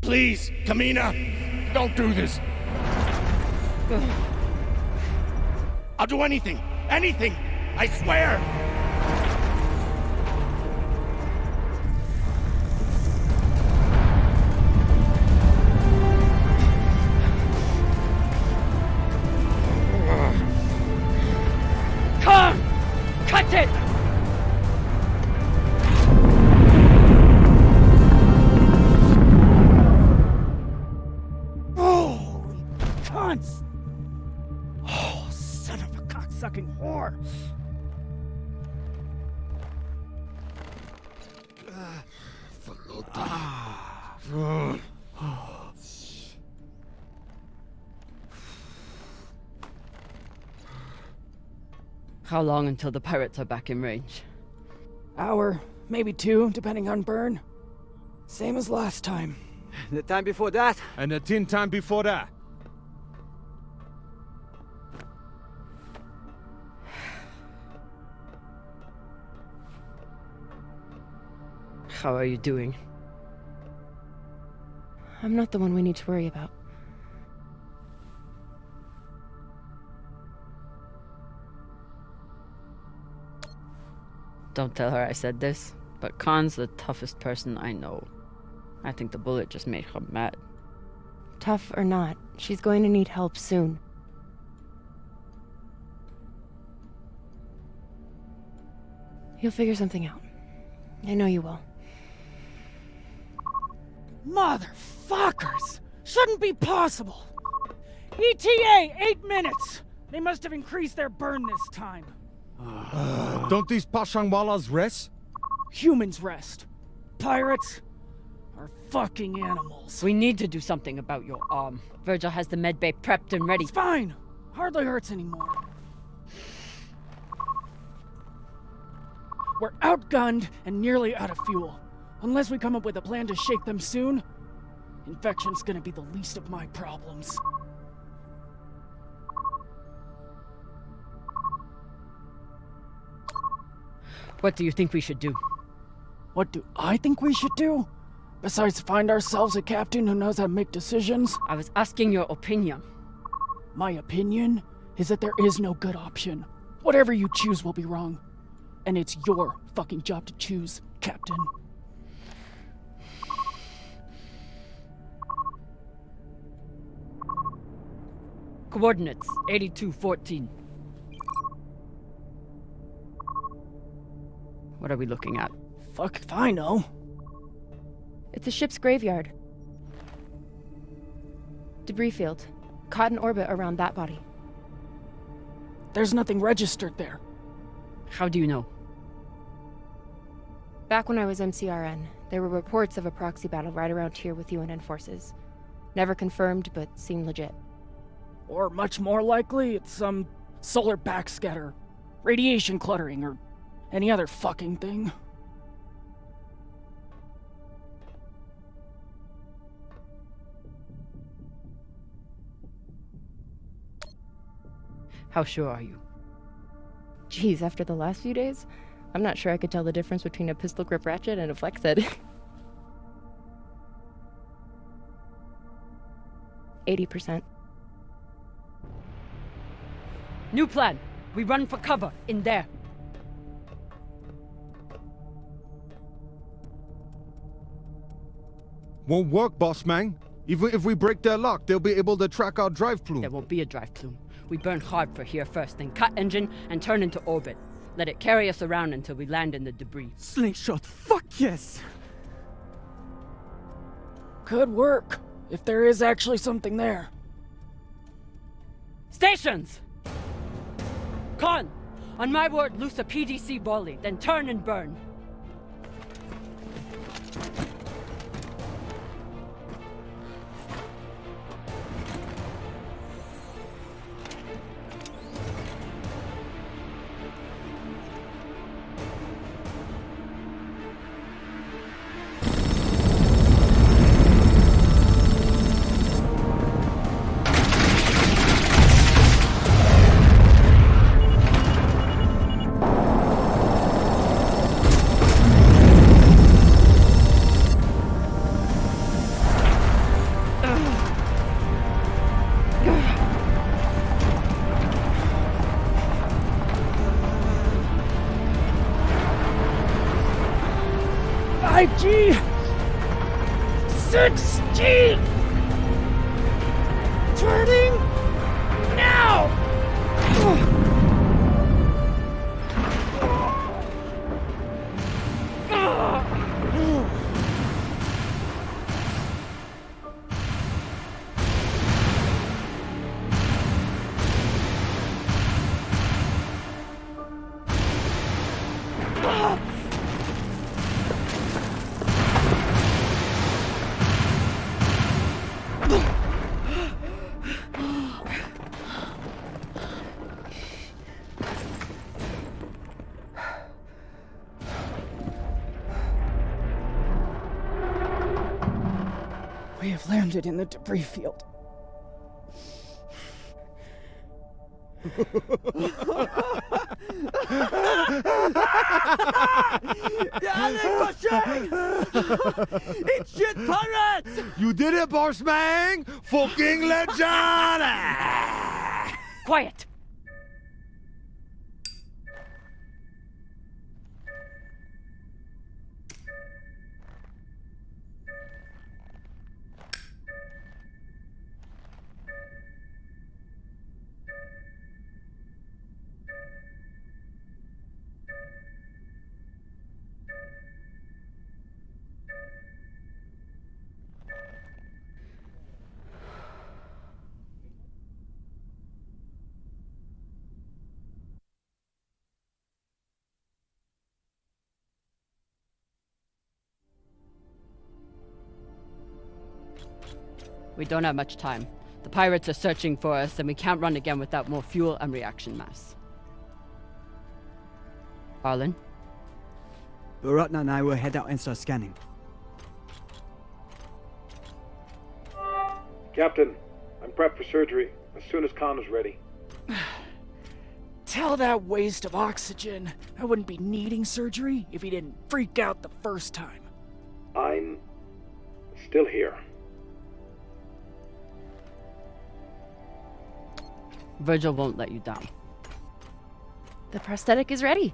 Please, Camina, don't do this. I'll do anything, I swear! Come! Cut it! Holy cunts! Oh, son of a cocksucking whore! How long until the pirates are back in range? Hour, maybe 2, depending on burn. Same as last time. The time before that? And the 10 time before that. How are you doing? I'm not the one we need to worry about. Don't tell her I said this, but Khan's the toughest person I know. I think the bullet just made her mad. Tough or not, she's going to need help soon. You'll figure something out. I know you will. Motherfuckers! Shouldn't be possible! ETA, 8 minutes! They must have increased their burn this time. Don't these Pashangwalas rest? Humans rest. Pirates are fucking animals. We need to do something about your arm. Virgil has the medbay prepped and ready. It's fine. Hardly hurts anymore. We're outgunned and nearly out of fuel. Unless we come up with a plan to shake them soon, infection's gonna be the least of my problems. What do you think we should do? What do I think we should do? Besides find ourselves a captain who knows how to make decisions? I was asking your opinion. My opinion is that there is no good option. Whatever you choose will be wrong. And it's your fucking job to choose, Captain. Coordinates, 8214. What are we looking at? Fuck if I know. It's a ship's graveyard. Debris field. Caught in orbit around that body. There's nothing registered there. How do you know? Back when I was MCRN, there were reports of a proxy battle right around here with UNN forces. Never confirmed, but seemed legit. Or much more likely, it's some solar backscatter, radiation cluttering, or any other fucking thing. How sure are you? Geez, after the last few days, I'm not sure I could tell the difference between a pistol grip ratchet and a flex head. 80%. New plan. We run for cover in there. Won't work, boss man. Even if we break their lock, they'll be able to track our drive plume. There won't be a drive plume. We burn hard for here first, then cut engine and turn into orbit. Let it carry us around until we land in the debris. Slingshot, fuck yes! Could work, if there is actually something there. Stations! Con! On my word, loose a PDC volley, then turn and burn. 16! Turning now! We have landed in the debris field. It's shit pirates! You did it, boss man! Fucking legend! Quiet! We don't have much time. The pirates are searching for us, and we can't run again without more fuel and reaction mass. Arlen? Baratna and I will head out and start scanning. Captain, I'm prepped for surgery as soon as Khan is ready. Tell that waste of oxygen I wouldn't be needing surgery if he didn't freak out the first time. I'm still here. Virgil won't let you down. The prosthetic is ready.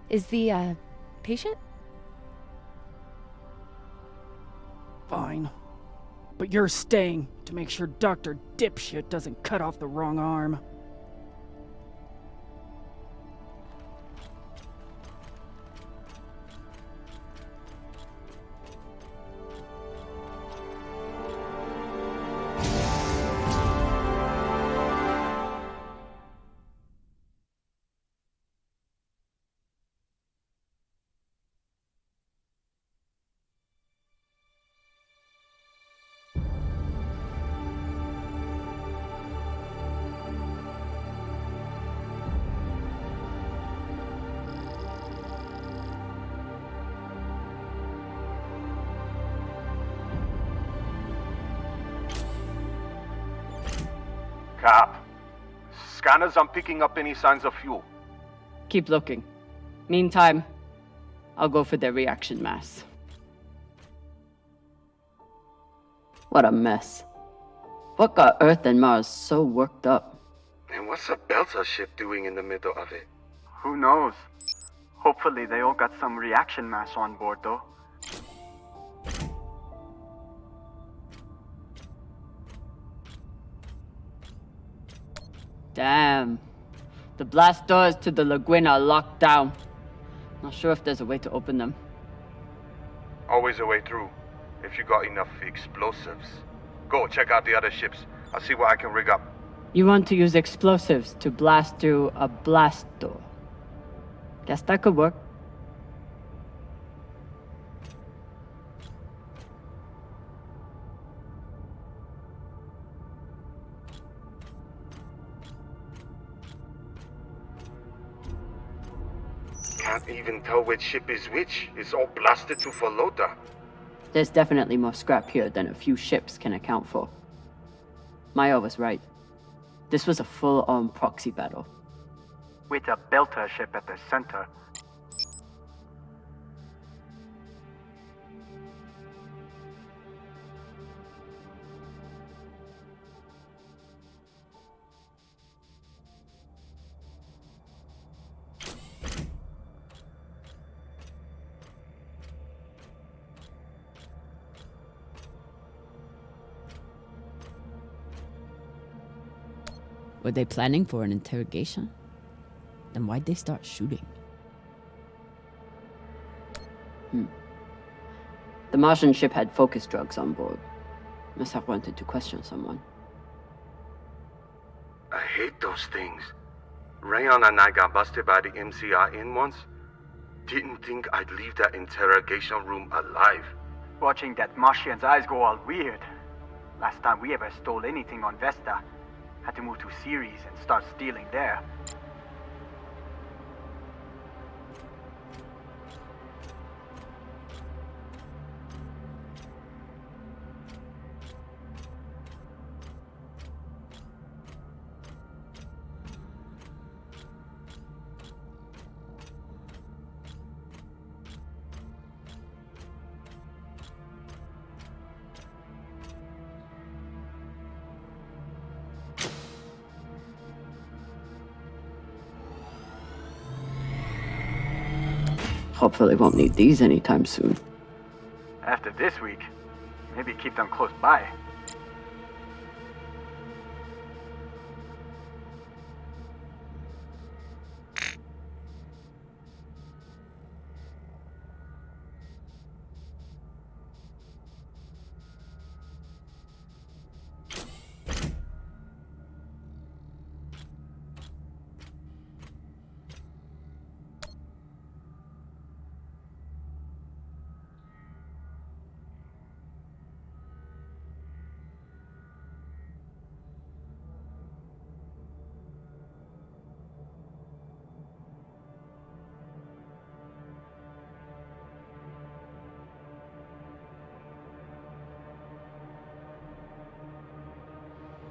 Is the, patient? Fine. But you're staying to make sure Dr. Dipshit doesn't cut off the wrong arm. Cap, scanners aren't picking up any signs of fuel. Keep looking. Meantime, I'll go for their reaction mass. What a mess. What got Earth and Mars so worked up? And what's a Belter ship doing in the middle of it? Who knows? Hopefully they all got some reaction mass on board, though. Damn. The blast doors to the lagoon are locked down. Not sure if there's a way to open them. Always a way through, if you got enough explosives. Go, check out the other ships. I'll see what I can rig up. You want to use explosives to blast through a blast door. Guess that could work. Can't even tell which ship is which. It's all blasted to Falota. There's definitely more scrap here than a few ships can account for. Maya was right. This was a full-on proxy battle. With a Belter ship at the center. Were they planning for an interrogation? Then why'd they start shooting? The Martian ship had focus drugs on board. Must have wanted to question someone. I hate those things. Rayon and I got busted by the MCR in once. Didn't think I'd leave that interrogation room alive. Watching that Martian's eyes go all weird. Last time we ever stole anything on Vesta, had to move to Ceres and start stealing there. Hopefully won't need these anytime soon. After this week, maybe keep them close by.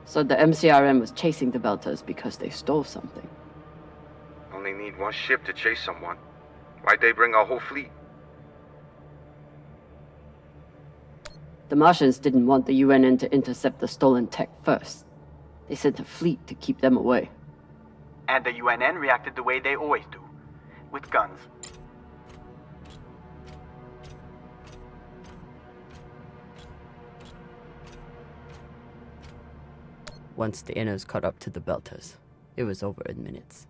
So the MCRM was chasing the Belters because they stole something. Only need one ship to chase someone. Why'd they bring a whole fleet? The Martians didn't want the UNN to intercept the stolen tech first. They sent a fleet to keep them away. And the UNN reacted the way they always do, with guns. Once the inners caught up to the Belters, it was over in minutes.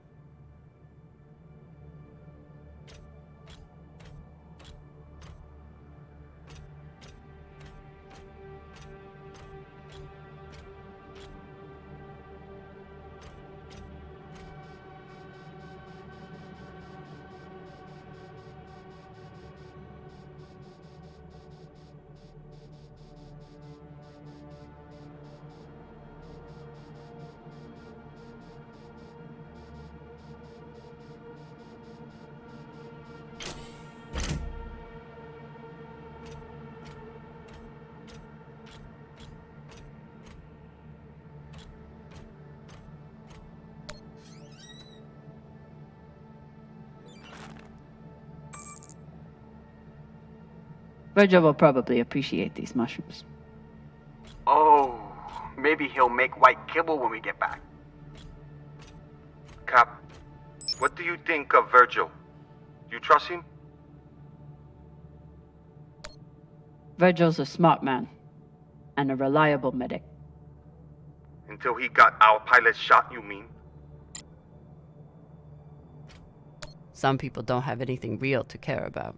Virgil will probably appreciate these mushrooms. Oh, maybe he'll make white kibble when we get back. Cap, what do you think of Virgil? You trust him? Virgil's a smart man, and a reliable medic. Until he got our pilot shot, you mean? Some people don't have anything real to care about.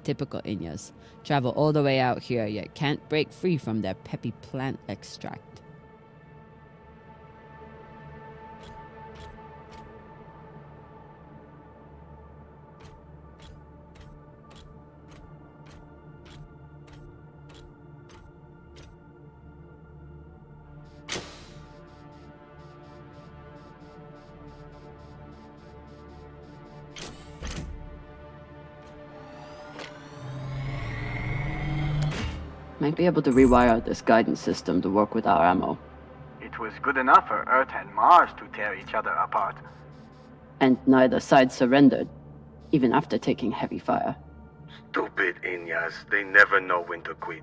Typical Inyas. Travel all the way out here, yet can't break free from their peppy plant extract. Might be able to rewire this guidance system to work with our ammo. It was good enough for Earth and Mars to tear each other apart. And neither side surrendered, even after taking heavy fire. Stupid Inyas, they never know when to quit.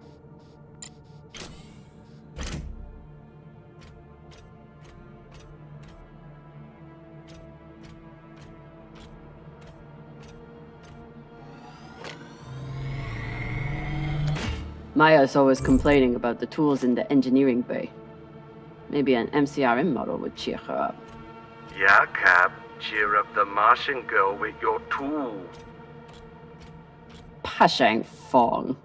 Maya's always complaining about the tools in the engineering bay. Maybe an MCRM model would cheer her up. Yeah, Cap. Cheer up the Martian girl with your tool. Pashang Fong.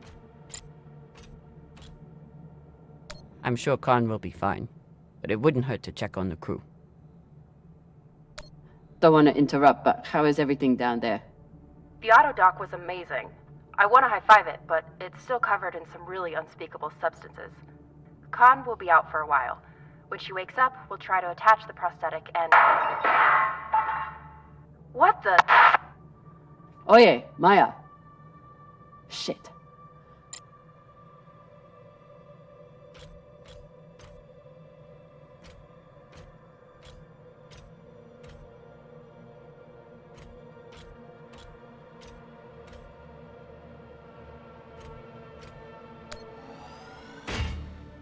I'm sure Khan will be fine, but it wouldn't hurt to check on the crew. Don't want to interrupt, but how is everything down there? The auto dock was amazing. I want to high-five it, but it's still covered in some really unspeakable substances. Khan will be out for a while. When she wakes up, we'll try to attach the prosthetic and... What the... Oye, Maya. Shit.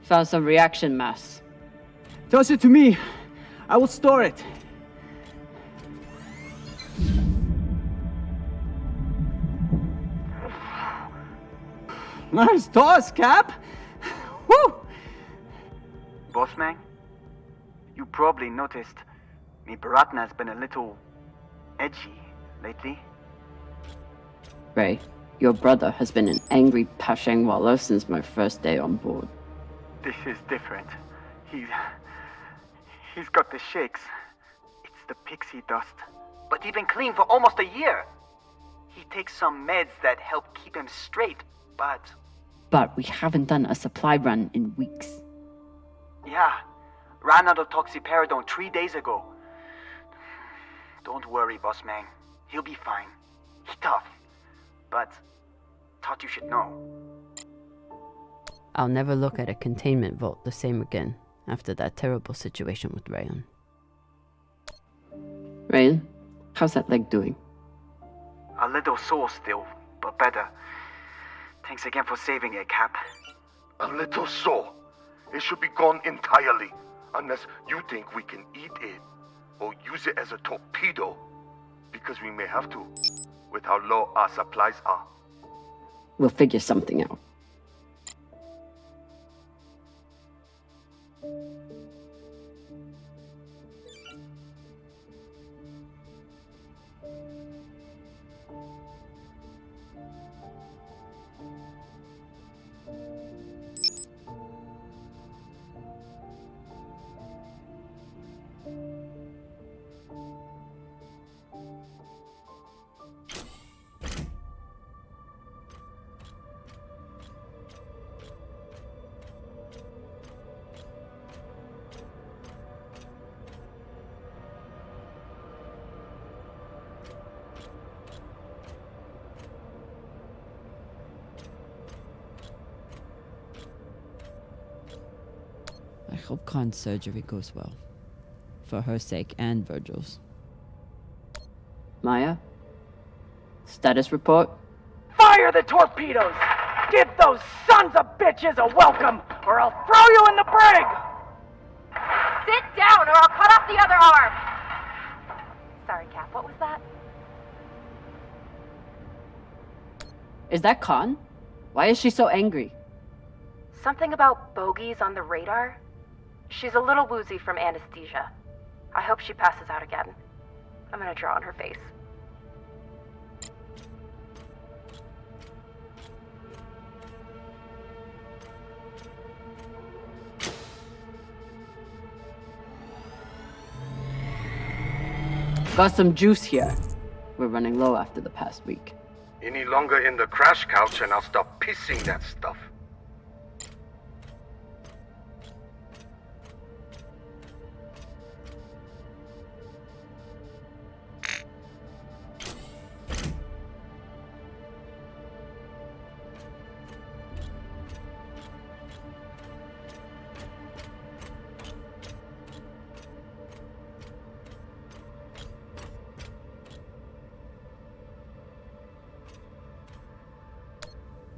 Found some reaction mass. Toss it to me. I will store it. Nice toss, Cap. Woo! Boss man, you probably noticed me Baratna's been a little edgy lately. Ray, your brother has been an angry Pashang Wallow since my first day on board. This is different. He's got the shakes. It's the pixie dust. But he's been clean for almost a year. He takes some meds that help keep him straight, but... But we haven't done a supply run in weeks. Yeah, ran out of toxiperidone 3 days ago. Don't worry, boss man. He'll be fine. He's tough. But thought you should know. I'll never look at a containment vault the same again after that terrible situation with Rayon. Rayon, how's that leg doing? A little sore still, but better. Thanks again for saving it, Cap. A little sore. It should be gone entirely, unless you think we can eat it or use it as a torpedo, because we may have to, with how low our supplies are. We'll figure something out. I hope Khan's surgery goes well. For her sake and Virgil's. Maya? Status report? Fire the torpedoes! Give those sons of bitches a welcome, or I'll throw you in the brig! Sit down, or I'll cut off the other arm! Sorry, Cap, what was that? Is that Khan? Why is she so angry? Something about bogeys on the radar? She's a little woozy from anesthesia. I hope she passes out again. I'm gonna draw on her face. Got some juice here. We're running low after the past week. Any longer in the crash couch and I'll stop pissing that stuff.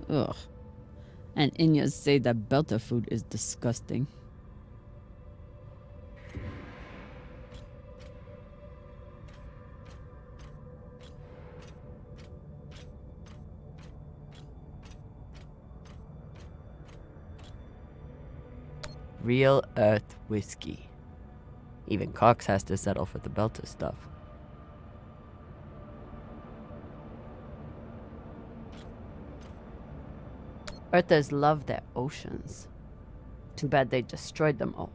Ugh. And Inyas say that Belter food is disgusting. Real Earth whiskey. Even Cox has to settle for the Belter stuff. Earthers love their oceans. Too bad they destroyed them all.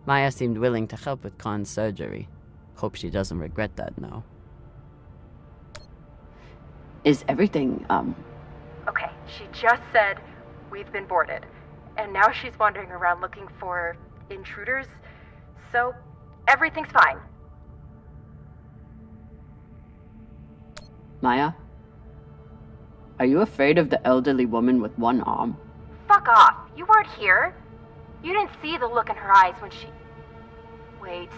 Maya seemed willing to help with Khan's surgery. Hope she doesn't regret that now. Is everything, Okay, she just said we've been boarded. And now she's wandering around looking for intruders. So, everything's fine. Maya? Are you afraid of the elderly woman with one arm? Fuck off. You weren't here. You didn't see the look in her eyes when she... Wait.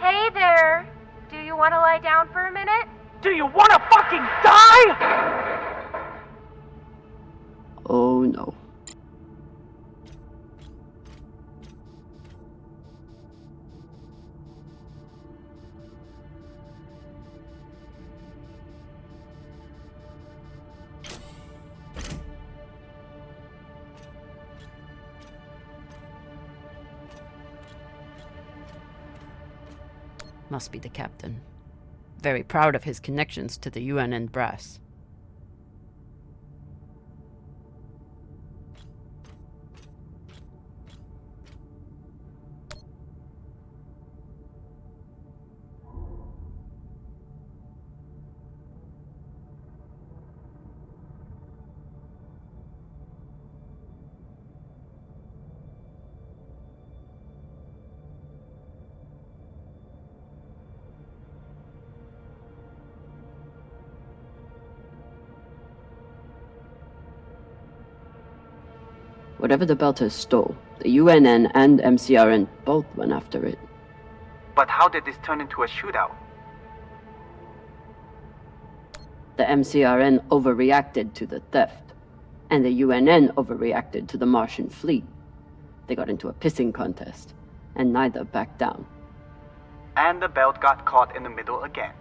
Hey there! Do you want to lie down for a minute? Do you want to fucking die? Oh no. Must be the captain. Very proud of his connections to the UNN brass. Whatever the Belters stole, the UNN and MCRN both went after it. But how did this turn into a shootout? The MCRN overreacted to the theft, and the UNN overreacted to the Martian fleet. They got into a pissing contest, and neither backed down. And the belt got caught in the middle again.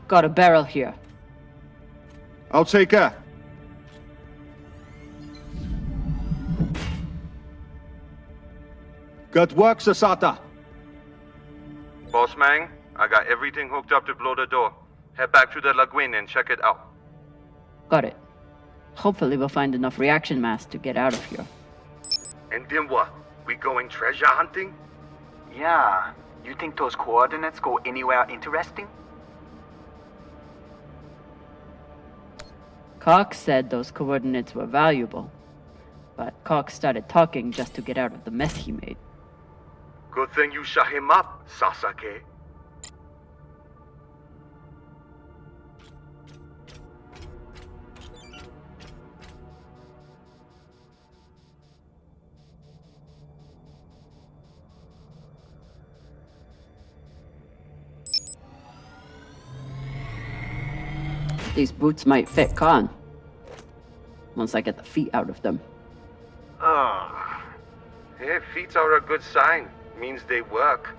Got a barrel here. I'll take her. Good work, Sasata. Boss Mang, I got everything hooked up to blow the door. Head back to the lagoon and check it out. Got it. Hopefully we'll find enough reaction mass to get out of here. And then what? We going treasure hunting? Yeah. You think those coordinates go anywhere interesting? Cox said those coordinates were valuable, but Cox started talking just to get out of the mess he made. Good thing you shut him up, Sasake. These boots might fit Khan. Once I get the feet out of them. Ugh. Hey, feet are a good sign. Means they work.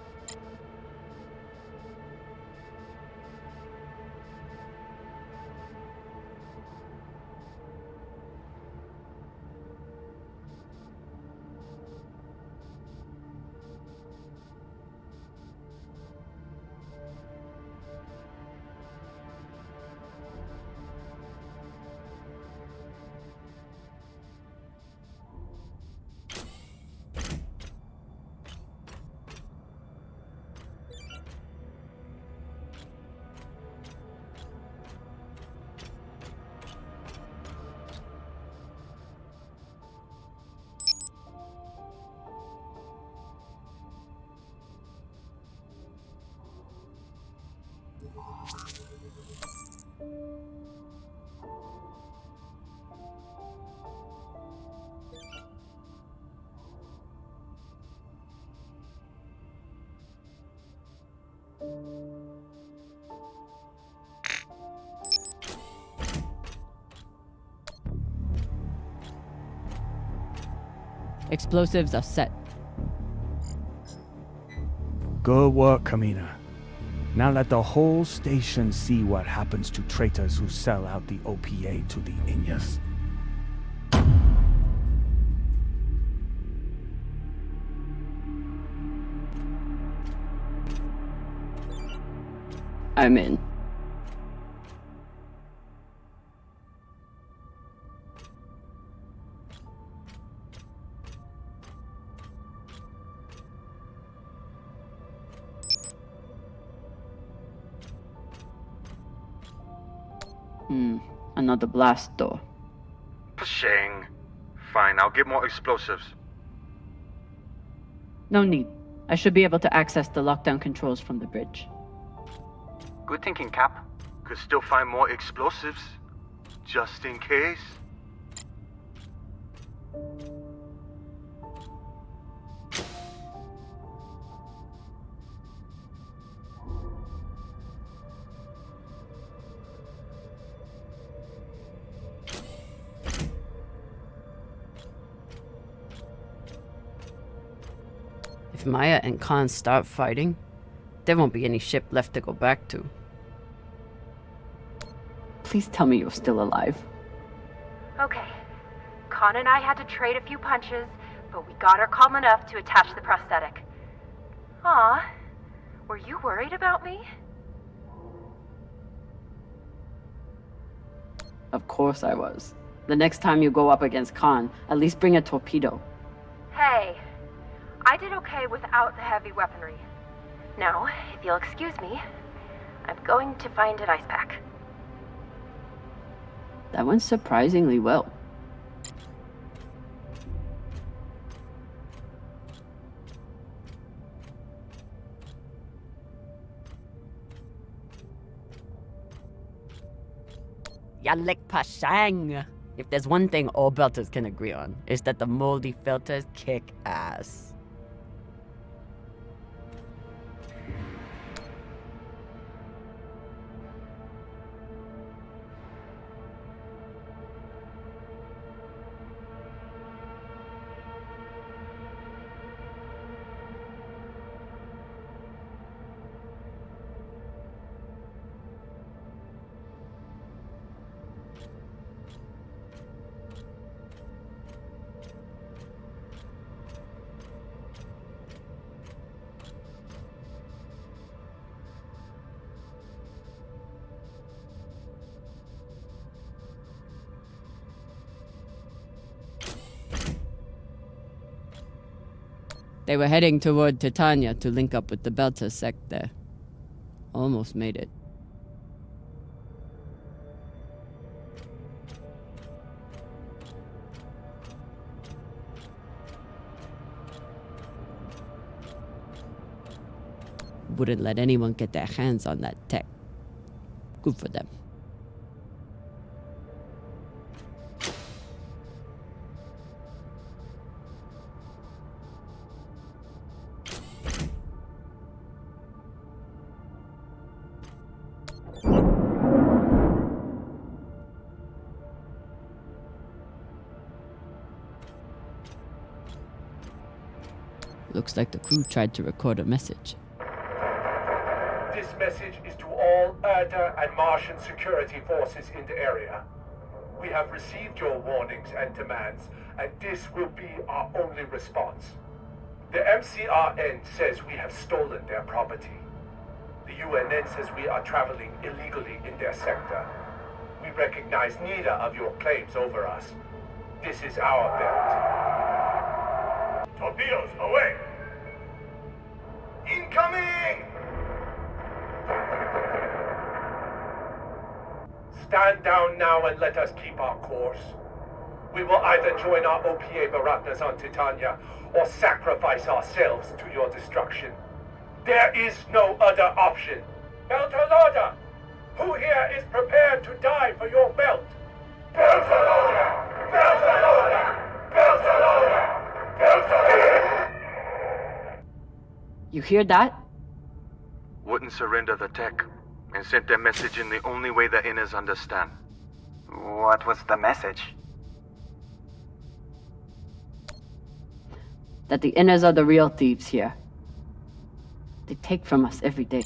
Explosives are set. Good work, Camina. Now let the whole station see what happens to traitors who sell out the OPA to the Inyas. I'm in. Another blast door. Pshing. Fine, I'll get more explosives. No need. I should be able to access the lockdown controls from the bridge. Good thinking, Cap. Could still find more explosives. Just in case. If Maya and Khan start fighting, there won't be any ship left to go back to. Please tell me you're still alive. Okay. Khan and I had to trade a few punches, but we got her calm enough to attach the prosthetic. Aw, were you worried about me? Of course I was. The next time you go up against Khan, at least bring a torpedo. Hey, I did okay without the heavy weaponry. Now, if you'll excuse me, I'm going to find an ice pack. That went surprisingly well. Yalik Pashang! If there's one thing all belters can agree on, is that the moldy filters kick ass. They were heading toward Titania to link up with the Belter sect there. Almost made it. Wouldn't let anyone get their hands on that tech. Good for them. Looks like the crew tried to record a message. This message is to all Erda and Martian security forces in the area. We have received your warnings and demands, and this will be our only response. The MCRN says we have stolen their property. The UNN says we are traveling illegally in their sector. We recognize neither of your claims over us. This is our belt. Torpedoes, away! Incoming! Stand down now and let us keep our course. We will either join our OPA Baratnas on Titania or sacrifice ourselves to your destruction. There is no other option. Beltalada! Who here is prepared to die for your belt? Beltalada! Beltalada! Beltalada! Beltalada! You hear that? Wouldn't surrender the tech, and sent their message in the only way the Inners understand. What was the message? That the Inners are the real thieves here. They take from us every day.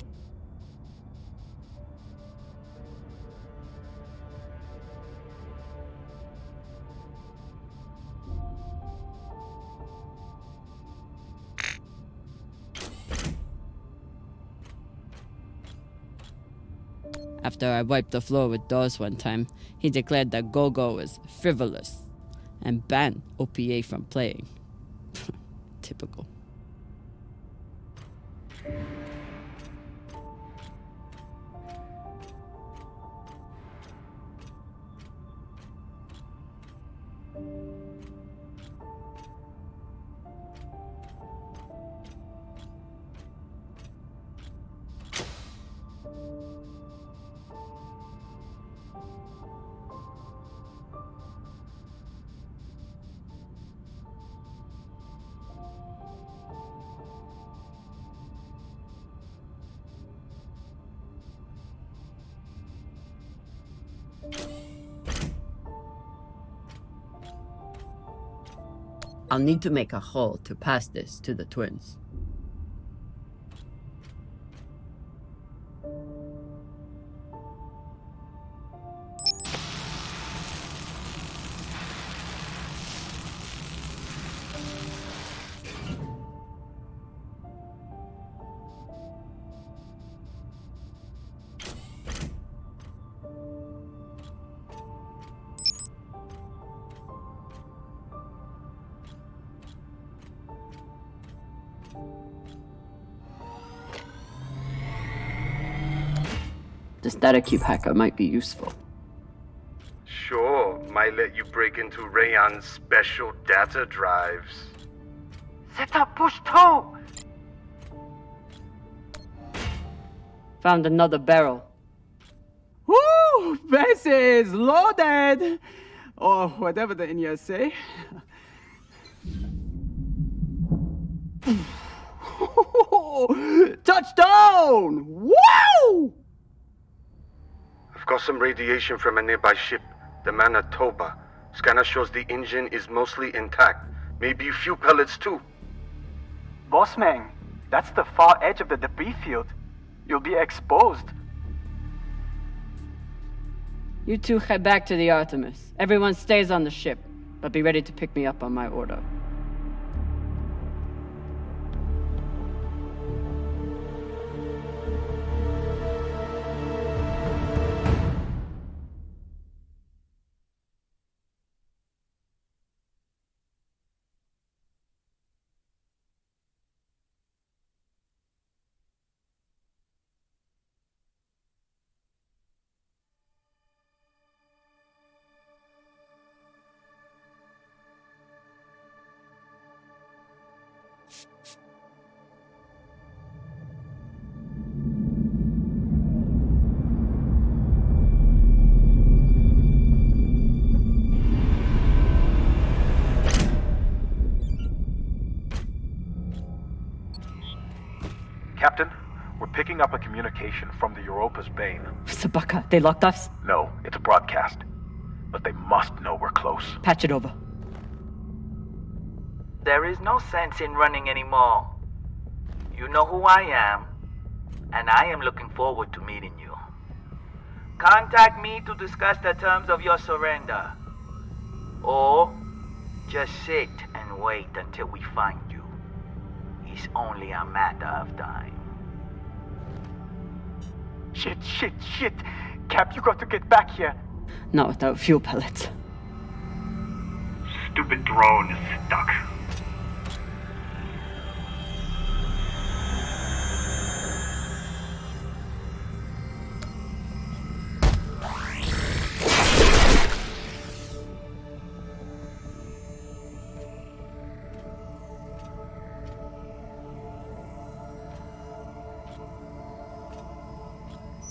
After I wiped the floor with Dawes one time, he declared that Go-Go was frivolous and banned OPA from playing. Typical. I'll need to make a hole to pass this to the twins. The static cube hacker might be useful. Sure, might let you break into Rayon's special data drives. Set up push toe! Found another barrel. Woo! This is loaded! Or whatever the Indians say. Touchdown! Wow! I've got some radiation from a nearby ship, the Manitoba. Scanner shows the engine is mostly intact. Maybe a few pellets too. Bossman, that's the far edge of the debris field. You'll be exposed. You two head back to the Artemis. Everyone stays on the ship, but be ready to pick me up on my order. Captain, we're picking up a communication from the Europa's Bane. Sabaka, they locked us? No, it's a broadcast. But they must know we're close. Patch it over. There is no sense in running anymore. You know who I am, and I am looking forward to meeting you. Contact me to discuss the terms of your surrender. Or just sit and wait until we find you. It's only a matter of time. Shit. Cap, you got to get back here. Not without fuel pellets. Stupid drone is stuck.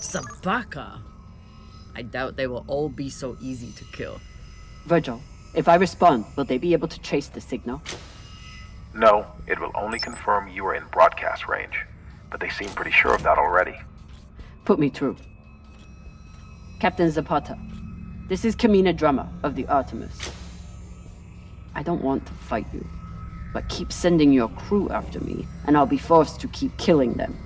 Sabaka? I doubt they will all be so easy to kill. Virgil, if I respond, will they be able to trace the signal? No, it will only confirm you are in broadcast range. But they seem pretty sure of that already. Put me through. Captain Zapata, this is Camina Drummer of the Artemis. I don't want to fight you. But keep sending your crew after me, and I'll be forced to keep killing them.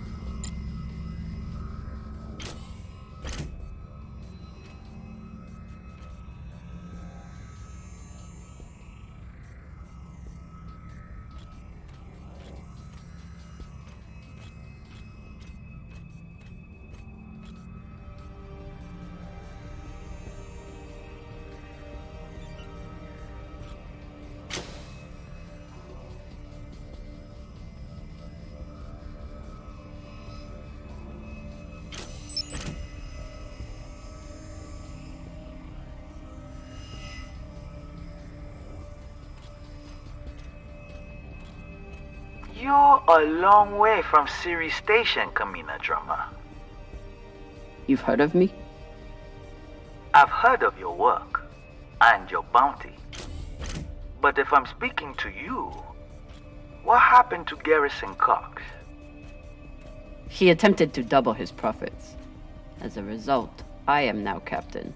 You're a long way from Ceres Station, Camina Drummer. You've heard of me? I've heard of your work and your bounty. But if I'm speaking to you, what happened to Garrison Cox? He attempted to double his profits. As a result, I am now captain.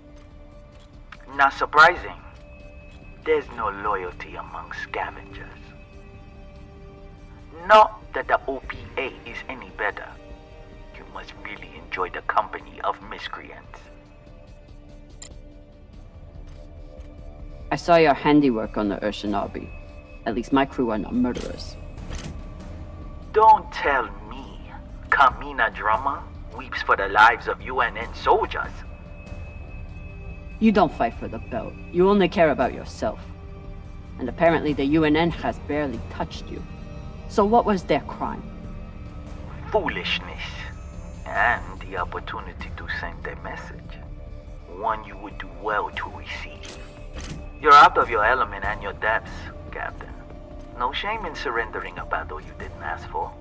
Not surprising. There's no loyalty among scavengers. Not that the OPA is any better. You must really enjoy the company of miscreants. I saw your handiwork on the Urshanabi. At least my crew are not murderers. Don't tell me Camina Drummer weeps for the lives of UNN soldiers. You don't fight for the belt. You only care about yourself. And apparently the UNN has barely touched you. So what was their crime? Foolishness. And the opportunity to send a message. One you would do well to receive. You're out of your element and your depths, Captain. No shame in surrendering a battle you didn't ask for.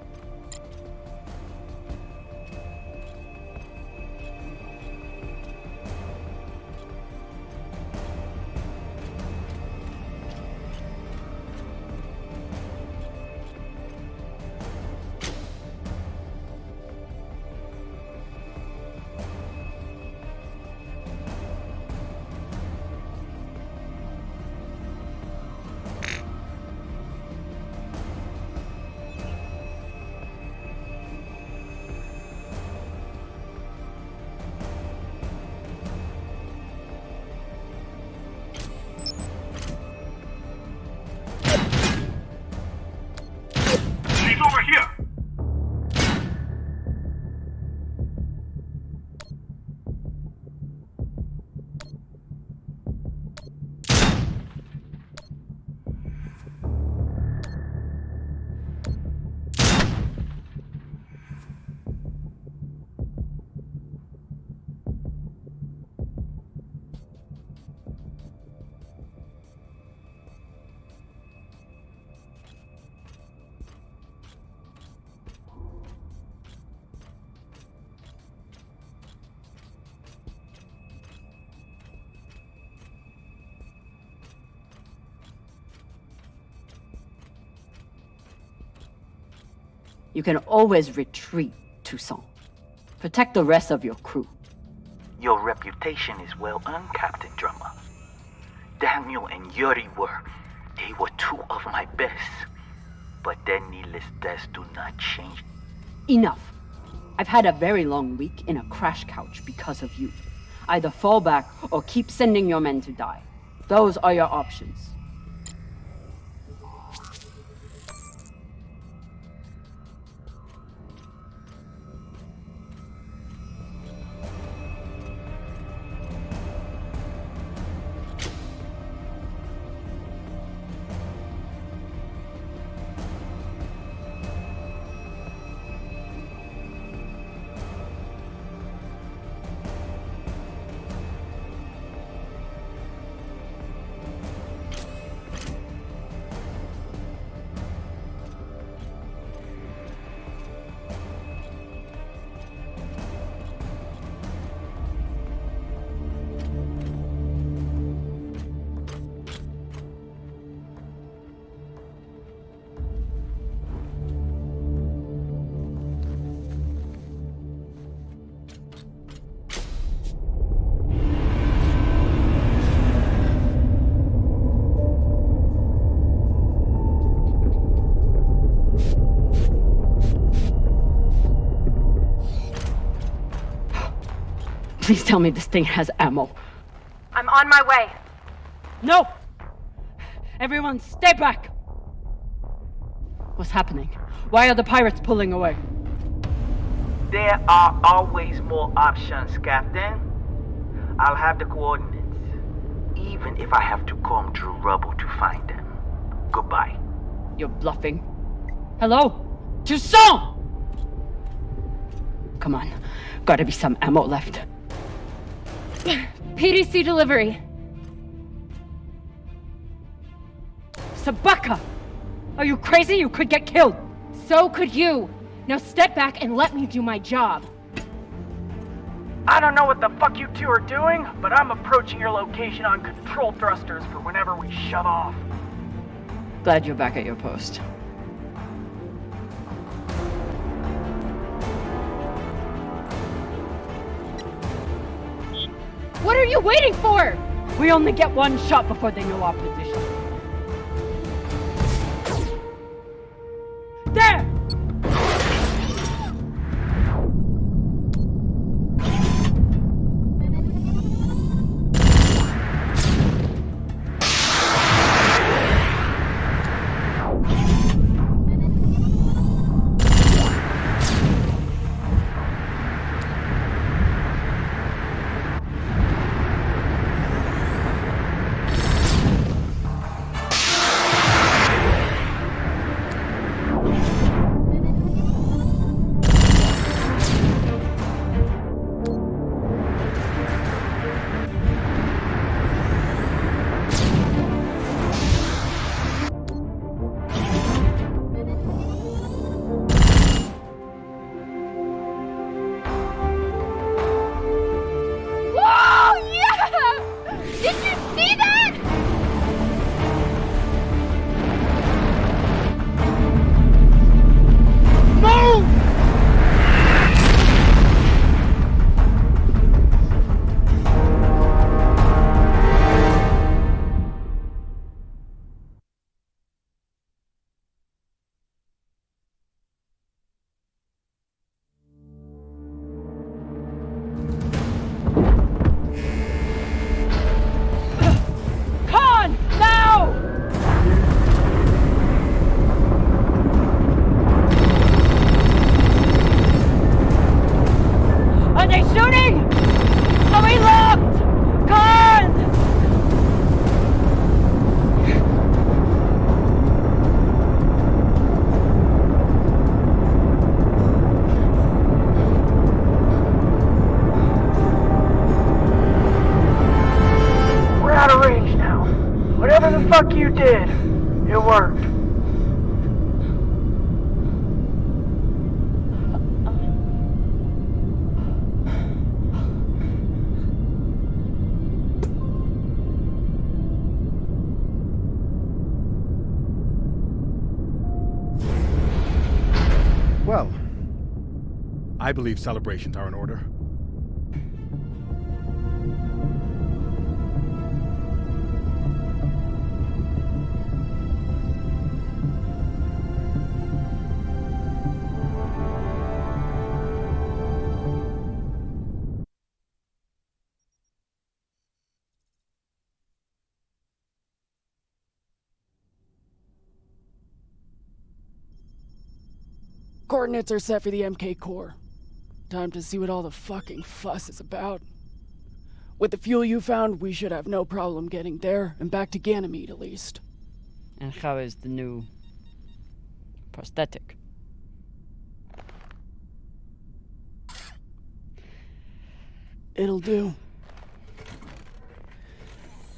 Over here! You can always retreat, Toussaint. Protect the rest of your crew. Your reputation is well earned, Captain Drummer. Daniel and Yuri they were two of my best. But their needless deaths do not change. Enough. I've had a very long week in a crash couch because of you. Either fall back or keep sending your men to die. Those are your options. Please tell me this thing has ammo. I'm on my way. No! Everyone, stay back! What's happening? Why are the pirates pulling away? There are always more options, Captain. I'll have the coordinates, even if I have to comb through rubble to find them. Goodbye. You're bluffing. Hello? Toussaint! Come on. Gotta be some ammo left. PDC delivery. Sabaka! Are you crazy? You could get killed! So could you. Now step back and let me do my job. I don't know what the fuck you two are doing, but I'm approaching your location on control thrusters for whenever we shut off. Glad you're back at your post. What are you waiting for? We only get one shot before they know our position. There! Fuck you did. It worked. Well, I believe celebrations are in order. Coordinates are set for the MK core. Time to see what all the fucking fuss is about. With the fuel you found, we should have no problem getting there and back to Ganymede at least. And how is the new prosthetic? It'll do.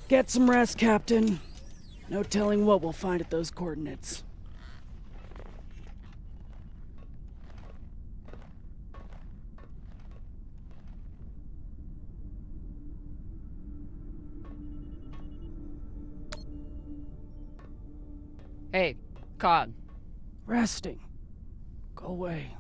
Get some rest, Captain. No telling what we'll find at those coordinates. Hey, Khan. Resting. Go away.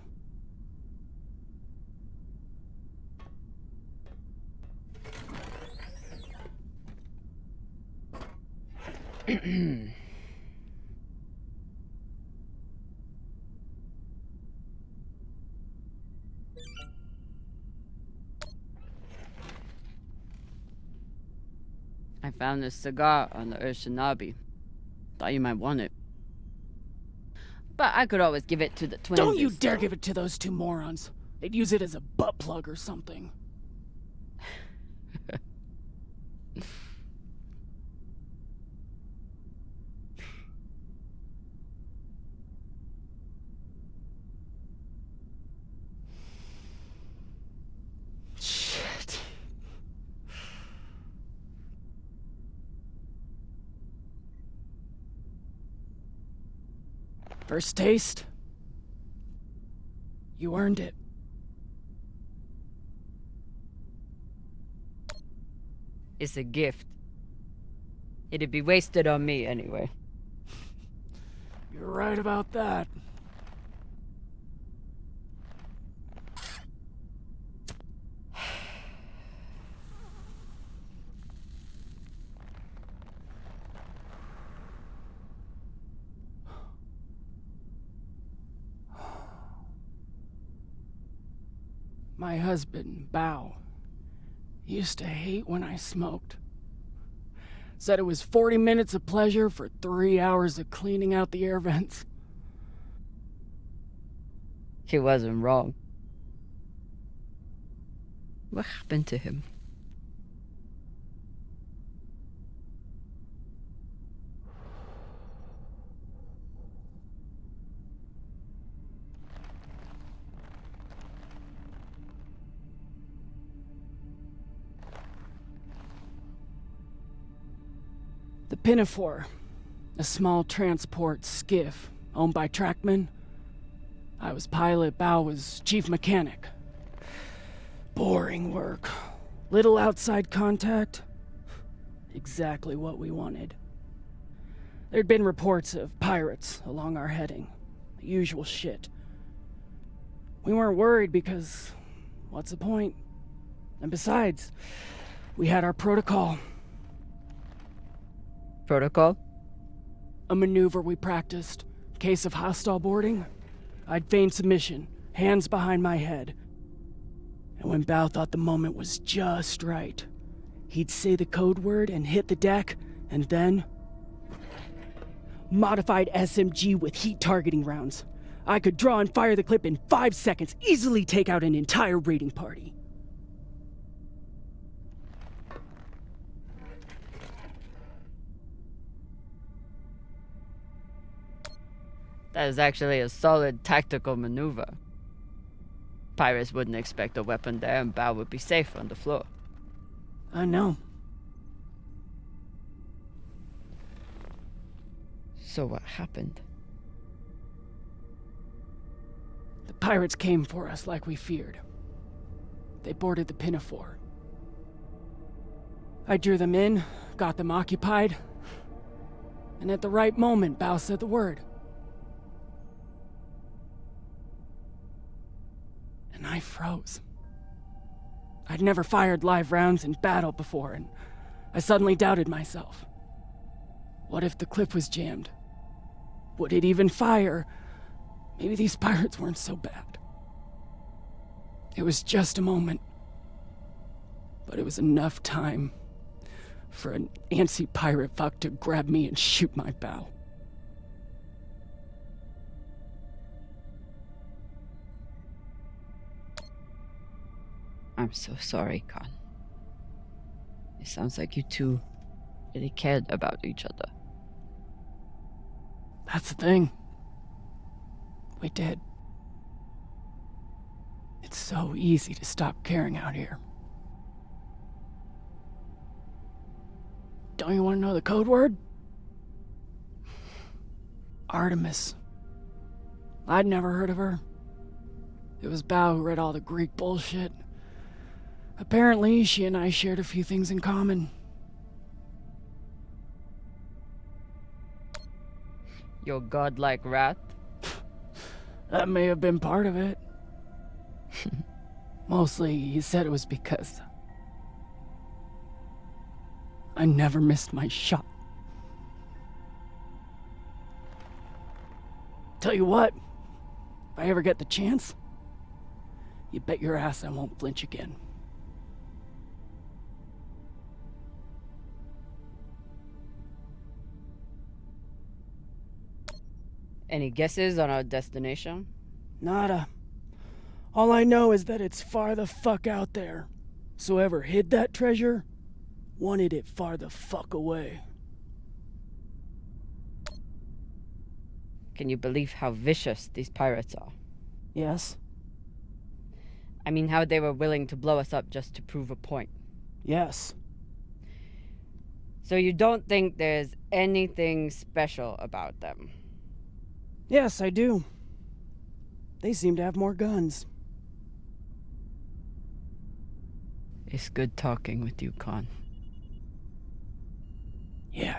Found this cigar on the Urshanabi. Thought you might want it. But I could always give it to the twins. Don't you dare give it to those two morons. They'd use it as a butt plug or something. Shit. First taste? You earned it. It's a gift. It'd be wasted on me anyway. You're right about that. My husband, Bao, used to hate when I smoked. Said it was 40 minutes of pleasure for 3 hours of cleaning out the air vents. He wasn't wrong. What happened to him? The Pinafore, a small transport skiff owned by Trackman. I was pilot, Bao was chief mechanic. Boring work. Little outside contact. Exactly what we wanted. There'd been reports of pirates along our heading. The usual shit. We weren't worried because, what's the point? And besides, we had our protocol. Protocol? A maneuver we practiced. Case of hostile boarding, I'd feign submission, hands behind my head. And when Bao thought the moment was just right, he'd say the code word and hit the deck, and then... Modified SMG with heat targeting rounds. I could draw and fire the clip in 5 seconds, easily take out an entire raiding party. That is actually a solid tactical maneuver. Pirates wouldn't expect a weapon there, and Bao would be safe on the floor. I know. So what happened? The pirates came for us like we feared. They boarded the Pinafore. I drew them in, got them occupied, and at the right moment, Bao said the word. And I froze. I'd never fired live rounds in battle before, and I suddenly doubted myself. What if the clip was jammed? Would it even fire? Maybe these pirates weren't so bad. It was just a moment. But it was enough time for an antsy pirate fuck to grab me and shoot my bow. I'm so sorry, Khan. It sounds like you two really cared about each other. That's the thing. We did. It's so easy to stop caring out here. Don't you want to know the code word? Artemis. I'd never heard of her. It was Bao who read all the Greek bullshit. Apparently, she and I shared a few things in common. Your godlike wrath? That may have been part of it. Mostly, he said it was because I never missed my shot. Tell you what, if I ever get the chance, you bet your ass I won't flinch again. Any guesses on our destination? Nada. All I know is that it's far the fuck out there. So whoever hid that treasure wanted it far the fuck away. Can you believe how vicious these pirates are? Yes? I mean, how they were willing to blow us up just to prove a point. Yes. So you don't think there's anything special about them? Yes, I do. They seem to have more guns. It's good talking with you, Khan. Yeah.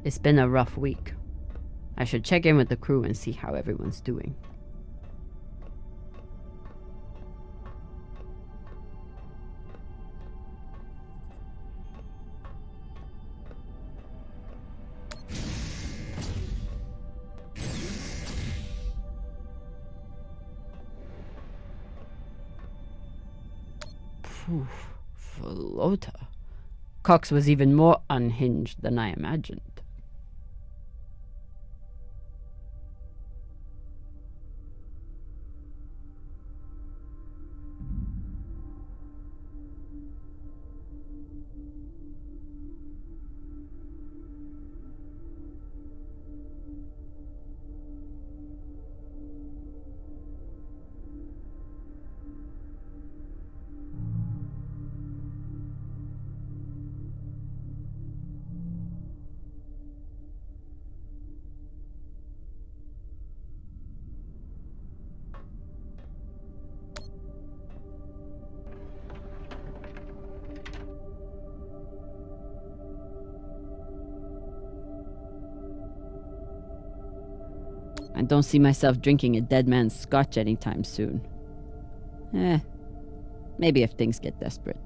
It's been a rough week. I should check in with the crew and see how everyone's doing. Phew, Flota. Cox was even more unhinged than I imagined. I don't see myself drinking a dead man's scotch anytime soon. Maybe if things get desperate.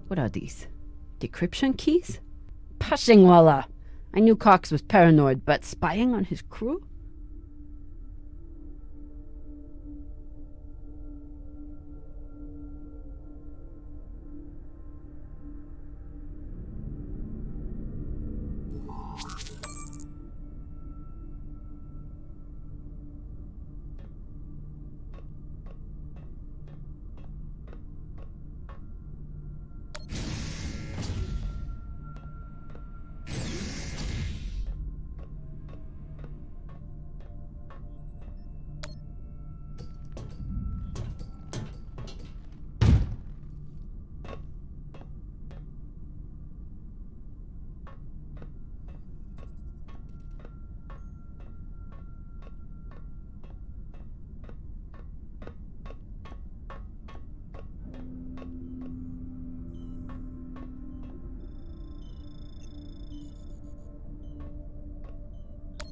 What are these? Decryption keys? Pashingwala! I knew Cox was paranoid, but spying on his crew?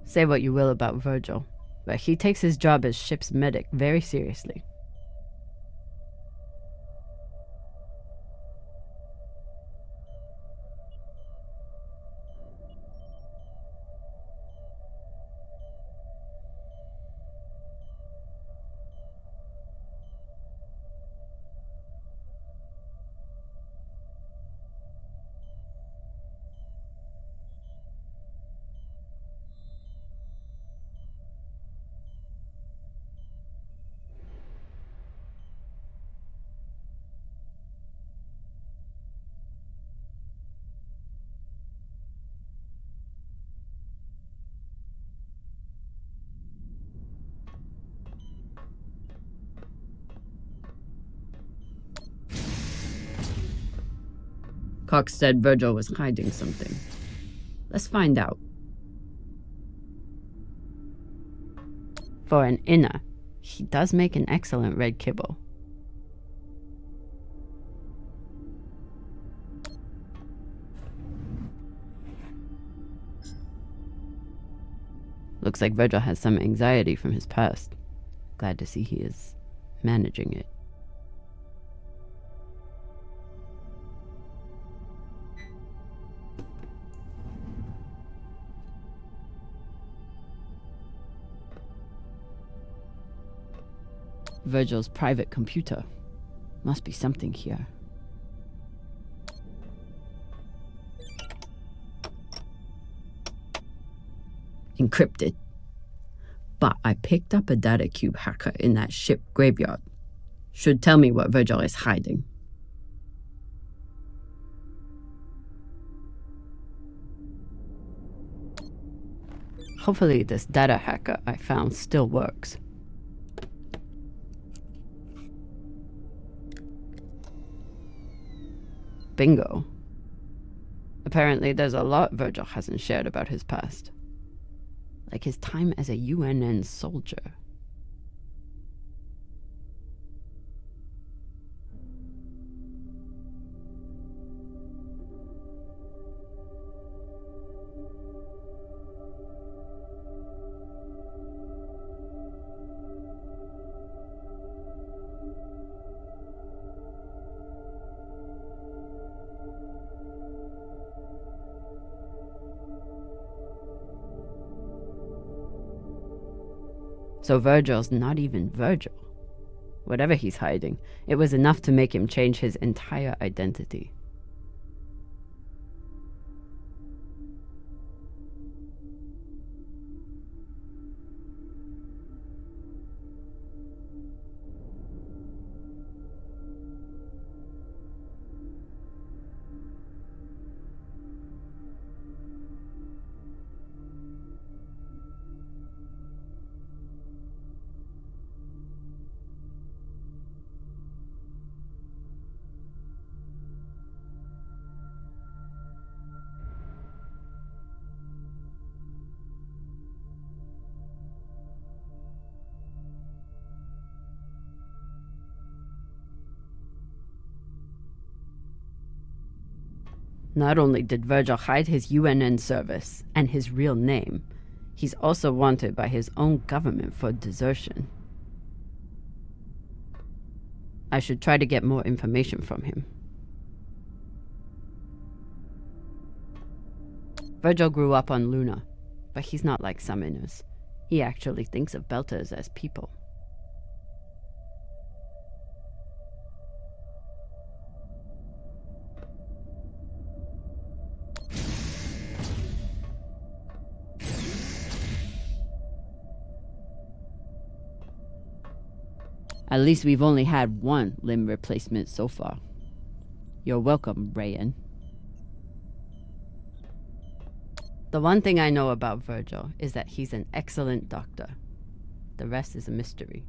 Say what you will about Virgil, but he takes his job as ship's medic very seriously. Cox said Virgil was hiding something. Let's find out. For an inner, he does make an excellent red kibble. Looks like Virgil has some anxiety from his past. Glad to see he is managing it. Virgil's private computer. Must be something here. Encrypted. But I picked up a data cube hacker in that ship graveyard. Should tell me what Virgil is hiding. Hopefully this data hacker I found still works. Bingo. Apparently there's a lot Virgil hasn't shared about his past. Like his time as a UNN soldier. So Virgil's not even Virgil. Whatever he's hiding, it was enough to make him change his entire identity. Not only did Virgil hide his UNN service and his real name, he's also wanted by his own government for desertion. I should try to get more information from him. Virgil grew up on Luna, but he's not like some inners. He actually thinks of Belters as people. At least we've only had one limb replacement so far. You're welcome, Rayan. The one thing I know about Virgil is that he's an excellent doctor. The rest is a mystery.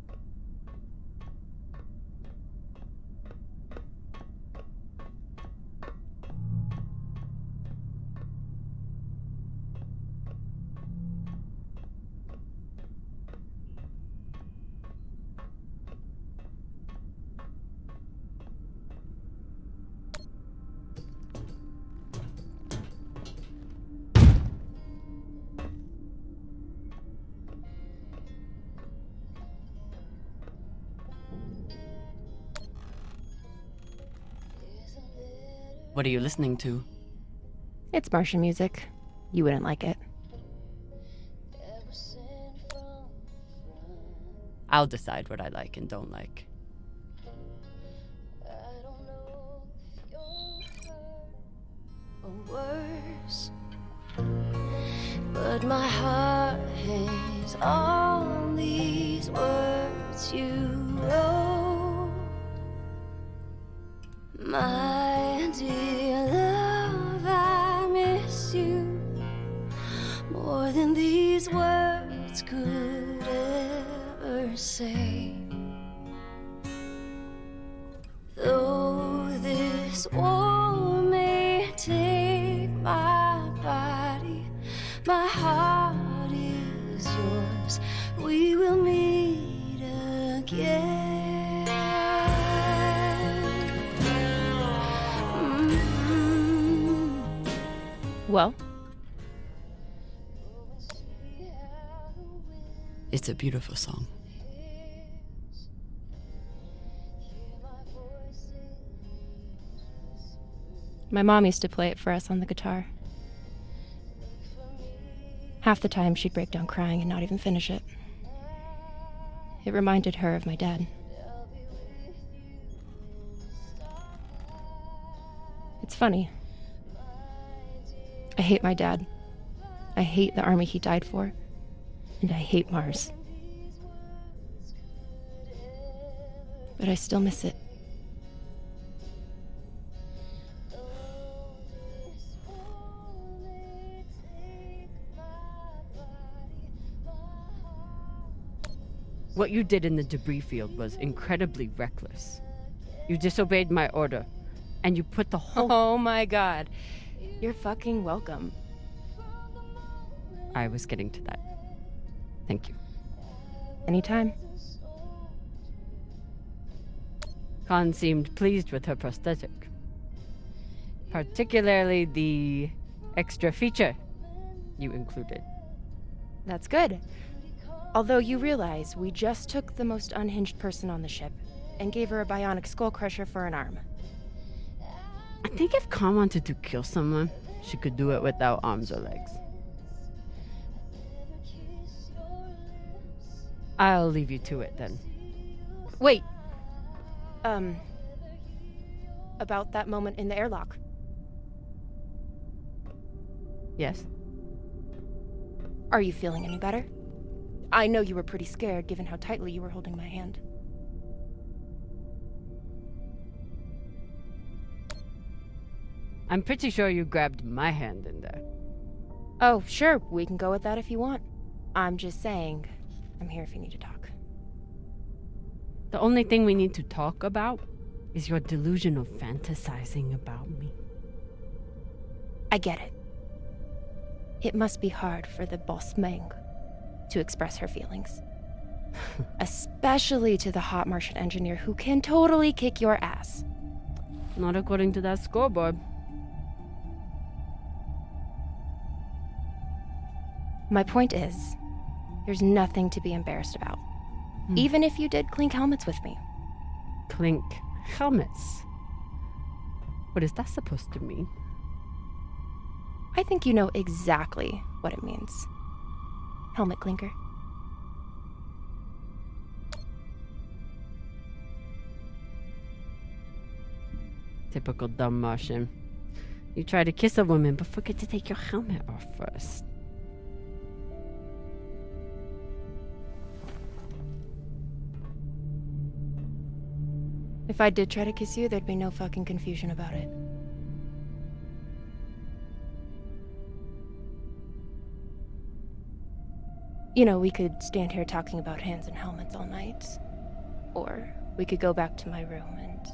What are you listening to? It's Martian music. You wouldn't like it. I'll decide what I like and don't like. Worse, but my heart hangs on these words you wrote. My dear love, I miss you more than these words could ever say. Though this war may take my body, my heart is yours we will meet again. Well? It's a beautiful song. My mom used to play it for us on the guitar. Half the time she'd break down crying and not even finish it. It reminded her of my dad. It's funny. I hate my dad. I hate the army he died for. And I hate Mars. But I still miss it. What you did in the debris field was incredibly reckless. You disobeyed my order, and you put the whole— Oh my god. You're fucking welcome. I was getting to that. Thank you. Anytime. Khan seemed pleased with her prosthetic. Particularly the extra feature you included. That's good. Although you realize we just took the most unhinged person on the ship and gave her a bionic skull crusher for an arm. I think if Khan wanted to kill someone, she could do it without arms or legs. I'll leave you to it then. Wait. About that moment in the airlock. Yes? Are you feeling any better? I know you were pretty scared given how tightly you were holding my hand. I'm pretty sure you grabbed my hand in there. Oh, sure, we can go with that if you want. I'm just saying, I'm here if you need to talk. The only thing we need to talk about is your delusional fantasizing about me. I get it. It must be hard for the boss Meng to express her feelings. Especially to the hot Martian engineer who can totally kick your ass. Not according to that scoreboard. My point is, there's nothing to be embarrassed about. Even if you did clink helmets with me. Clink helmets? What is that supposed to mean? I think you know exactly what it means. Helmet clinker. Typical dumb Martian. You try to kiss a woman, but forget to take your helmet off first. If I did try to kiss you, there'd be no fucking confusion about it. You know, we could stand here talking about hands and helmets all night. Or we could go back to my room and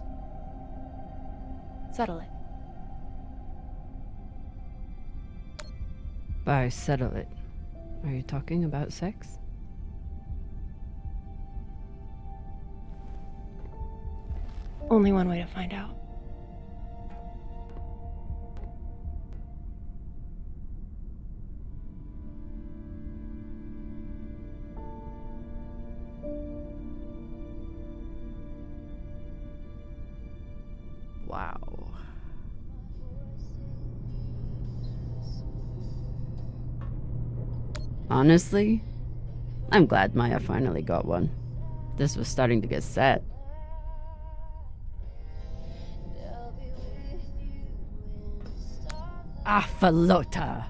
settle it. By settle it, are you talking about sex? Only one way to find out. Wow. Honestly, I'm glad Maya finally got one. This was starting to get sad. Ah, Falota.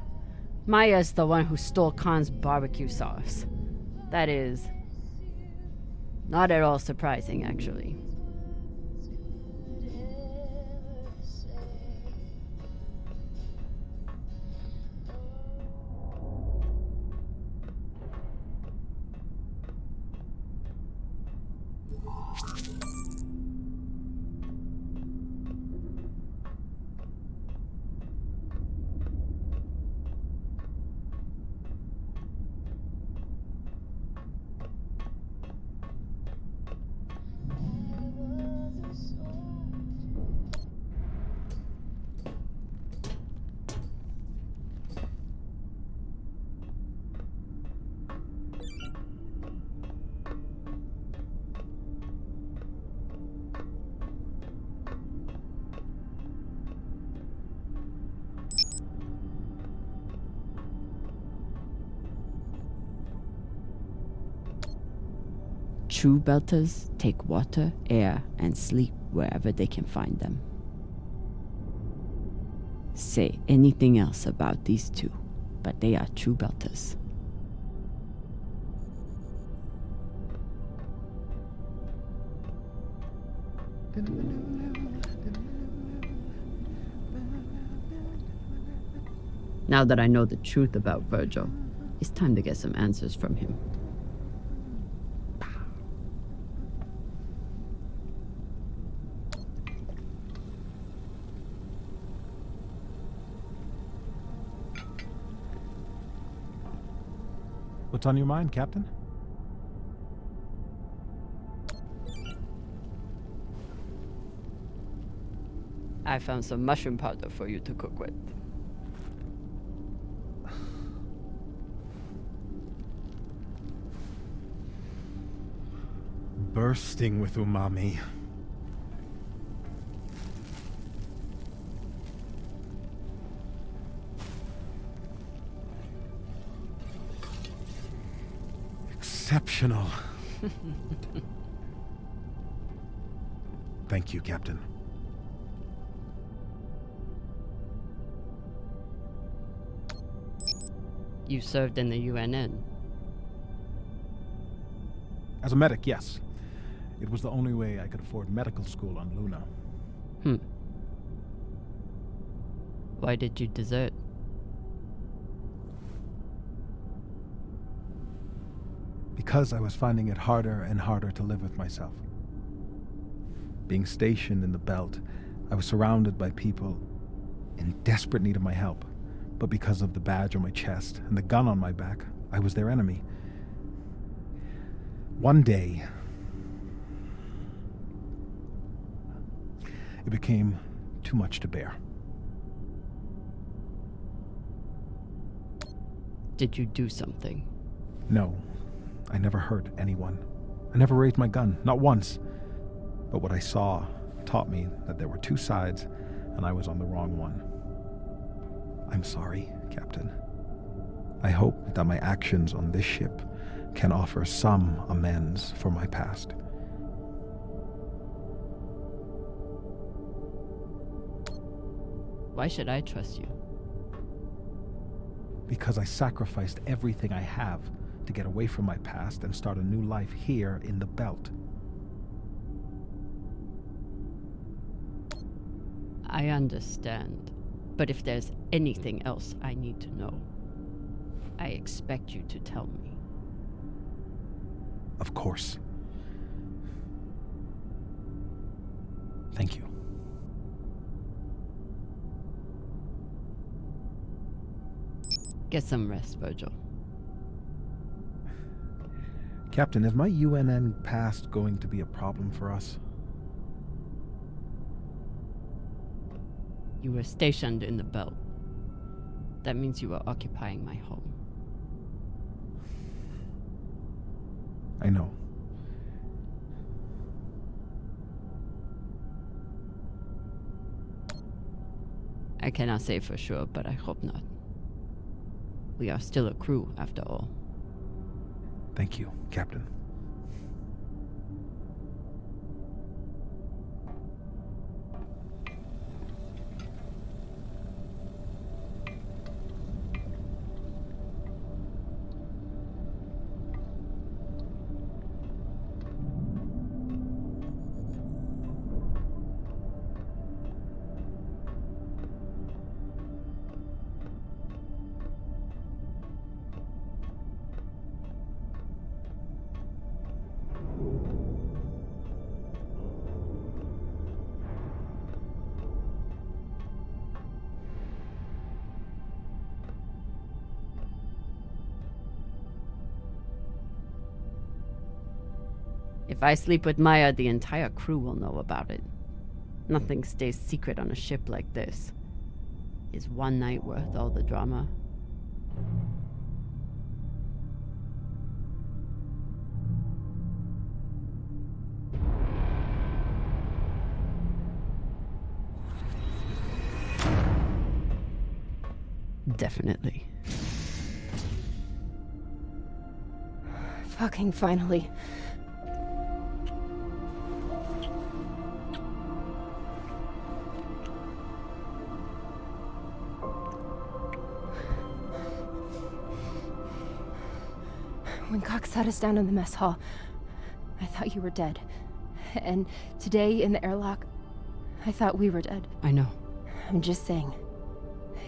Maya's the one who stole Khan's barbecue sauce. That is not at all surprising, actually. true Belters take water, air, and sleep wherever they can find them. Say anything else about these two, but they are true Belters. Now that I know the truth about Virgil, it's time to get some answers from him. What's on your mind, Captain? I found some mushroom powder for you to cook with. Bursting with umami. Exceptional. Thank you, Captain. You served in the UNN. As a medic, yes. It was the only way I could afford medical school on Luna. Why did you desert? Because I was finding it harder and harder to live with myself. Being stationed in the belt, I was surrounded by people in desperate need of my help. But because of the badge on my chest and the gun on my back, I was their enemy. One day, it became too much to bear. Did you do something? No, I never hurt anyone. I never raised my gun, not once. But what I saw taught me that there were two sides, and I was on the wrong one. I'm sorry, Captain. I hope that my actions on this ship can offer some amends for my past. Why should I trust you? Because I sacrificed everything I have to get away from my past and start a new life here in the belt. I understand. But if there's anything else I need to know, I expect you to tell me. Of course. Thank you. Get some rest, Virgil. Captain, is my UNN past going to be a problem for us? You were stationed in the belt. That means you were occupying my home. I know. I cannot say for sure, but I hope not. We are still a crew, after all. Thank you, Captain. If I sleep with Maya, the entire crew will know about it. Nothing stays secret on a ship like this. Is one night worth all the drama? Definitely. Fucking finally. When Cox sat us down in the mess hall, I thought you were dead. And today in the airlock, I thought we were dead. I know. I'm just saying,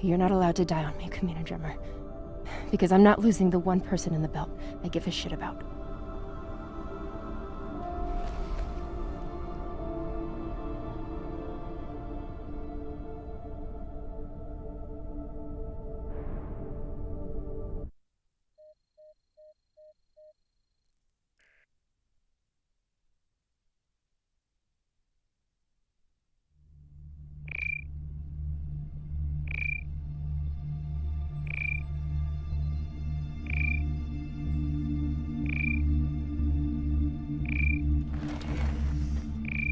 you're not allowed to die on me, Camina Drummer. Because I'm not losing the one person in the belt I give a shit about.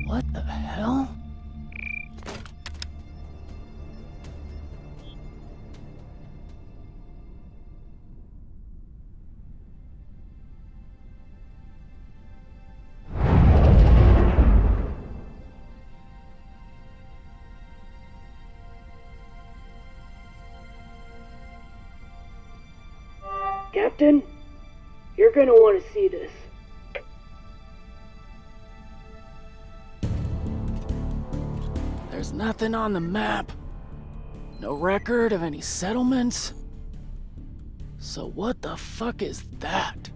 What the hell? Captain, you're gonna want to see this. There's nothing on the map. No record of any settlements. So what the fuck is that?